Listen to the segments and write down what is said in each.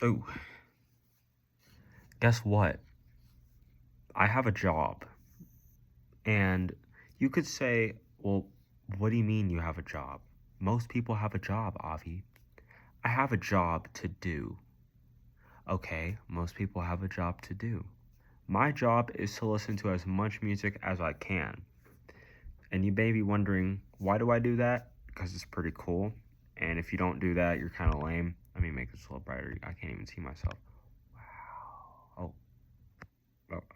Oh, guess what? I have a job. And you could say, well, what do you mean you have a job? Most people have a job, Avi. I have a job to do. Okay, most people have a job to do. My job is to listen to as much music as I can. And you may be wondering, why do I do that? Because it's pretty cool. And if you don't do that, you're kind of lame. Let me make this a little brighter. I can't even see myself. Wow.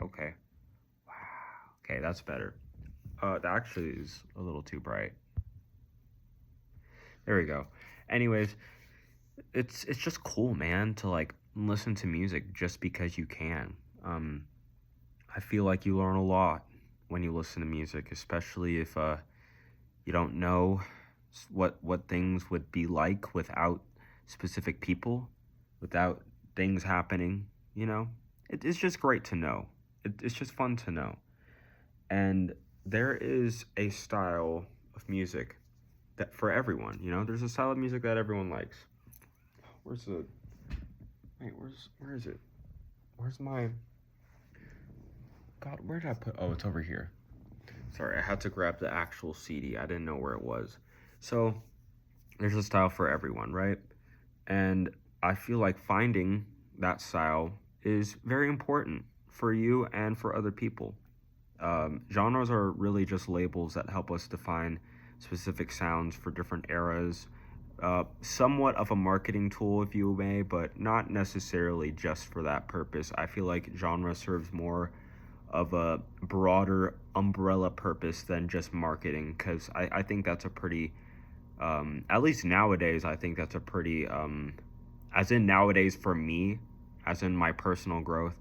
Okay. Wow. Okay, that's better. That actually is a little too bright. There we go. Anyways, it's just cool, man, to like listen to music just because you can. I feel like you learn a lot when you listen to music, especially if you don't know what things would be like without specific people, without things happening. You know, it's just great to know. It's just fun to know. And there is a style of music that for everyone. You know, there's a style of music that everyone likes. Where's the? Wait, where is it? Where's my? God, where did I put? Oh, it's over here. Sorry, I had to grab the actual CD. I didn't know where it was. So there's a style for everyone, right? And I feel like finding that style is very important for you and for other people. Genres are really just labels that help us define specific sounds for different eras. Somewhat of a marketing tool, if you may, but not necessarily just for that purpose. I feel like genre serves more of a broader umbrella purpose than just marketing, because I think that's a pretty, at least nowadays, I think that's a pretty, as in nowadays for me, as in my personal growth,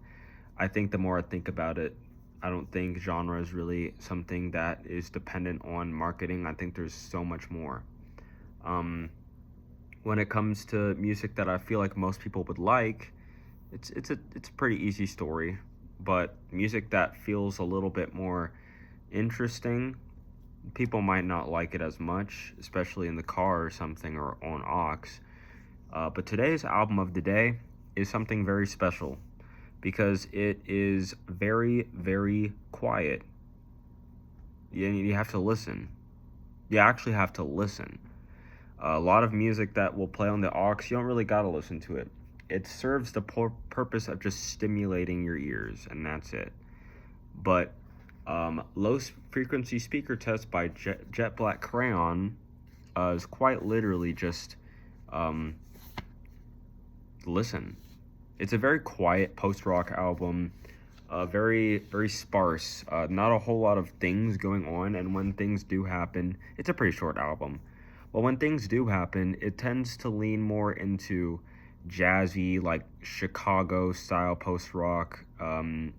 I think the more I think about it, I don't think genre is really something that is dependent on marketing. I think there's so much more. Um, when it comes to music that I feel like most people would like, it's a pretty easy story. But music that feels a little bit more interesting, people might not like it as much, especially in the car or something or on aux. But today's album of the day is something very special because it is very, very quiet. You have to listen. You actually have to listen. A lot of music that will play on the aux, you don't really gotta listen to it. It serves the purpose of just stimulating your ears, and that's it. But low frequency speaker test by Jet Black Crayon is quite literally just um, listen. It's a very quiet post rock album, very very sparse. Not a whole lot of things going on, and when things do happen, it's a pretty short album. But when things do happen, it tends to lean more into jazzy, like Chicago style post rock, down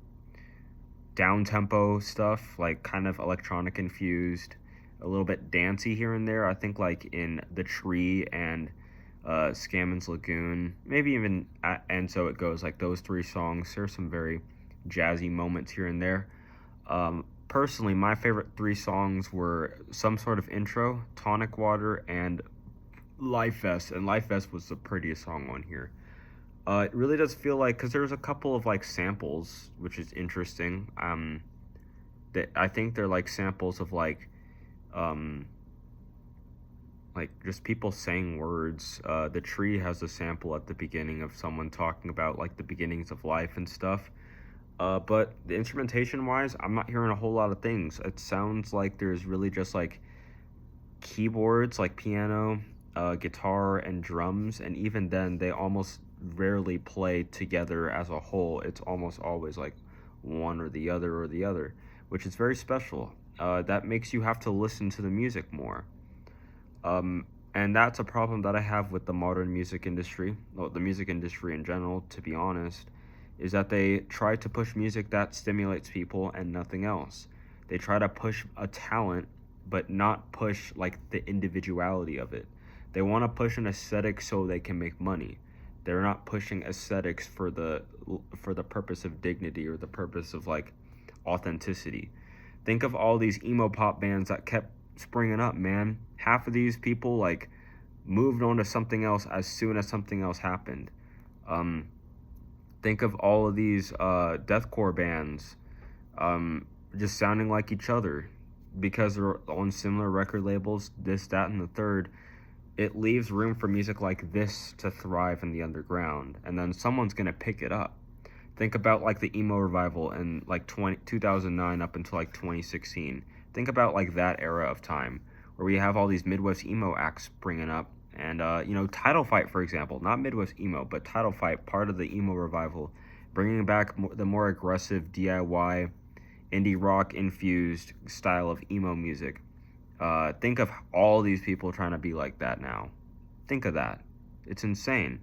tempo stuff, like kind of electronic infused, a little bit dancey here and there. I think like in The Tree and Scammons Lagoon, maybe even And So It Goes, like those three songs. There's some very jazzy moments here and there. Personally, my favorite three songs were Some Sort of Intro, Tonic Water, and Life Vest. And Life Vest was the prettiest song on here. It really does feel like, because there's a couple of like samples, which is interesting. That I think they're like samples of um, like just people saying words. The Tree has a sample at the beginning of someone talking about like the beginnings of life and stuff. But the instrumentation wise, I'm not hearing a whole lot of things. It sounds like there's really just like keyboards, like piano, guitar, and drums. And even then, they almost rarely play together as a whole. It's almost always like one or the other, which is very special. That makes you have to listen to the music more. And that's a problem that I have with the modern music industry, well, the music industry in general, to be honest, is that they try to push music that stimulates people and nothing else. They try to push a talent, but not push like the individuality of it. They want to push an aesthetic so they can make money. They're not pushing aesthetics for the purpose of dignity or the purpose of like authenticity. Think of all these emo pop bands that kept springing up, man. Half of these people like moved on to something else as soon as something else happened. Um, think of all of these deathcore bands just sounding like each other because they're on similar record labels, this, that, and the third. It leaves room for music like this to thrive in the underground, and then someone's going to pick it up. Think about like the emo revival in like 2009 up until like 2016. Think about like that era of time where we have all these Midwest emo acts bringing up. And, Title Fight, for example, not Midwest emo, but Title Fight, part of the emo revival, bringing back the more aggressive DIY, indie rock infused style of emo music. Think of all these people trying to be like that now. Think of that. It's insane.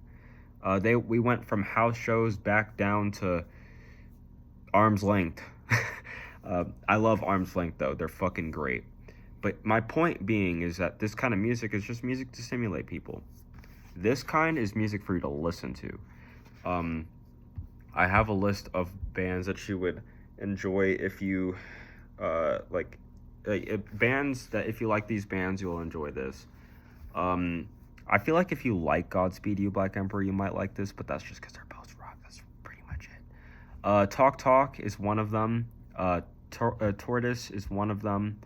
We went from house shows back down to Arm's Length. I love Arm's Length though; they're fucking great. But my point being is that this kind of music is just music to stimulate people. This kind is music for you to listen to. Um, I have a list of bands that you would enjoy if you bands that if you like these bands, you'll enjoy this. Um, I feel like if you like Godspeed You Black Emperor, you might like this, but that's just because they're post rock. That's pretty much it. Talk Talk is one of them. Tortoise is one of them.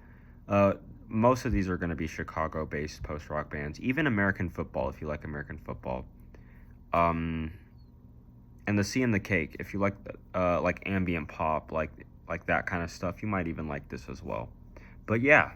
Uh, Most of these are going to be Chicago-based post rock bands. Even American Football, if you like American Football. Um, and the C and the Cake, if you like ambient pop, like that kind of stuff, you might even like this as well. But yeah,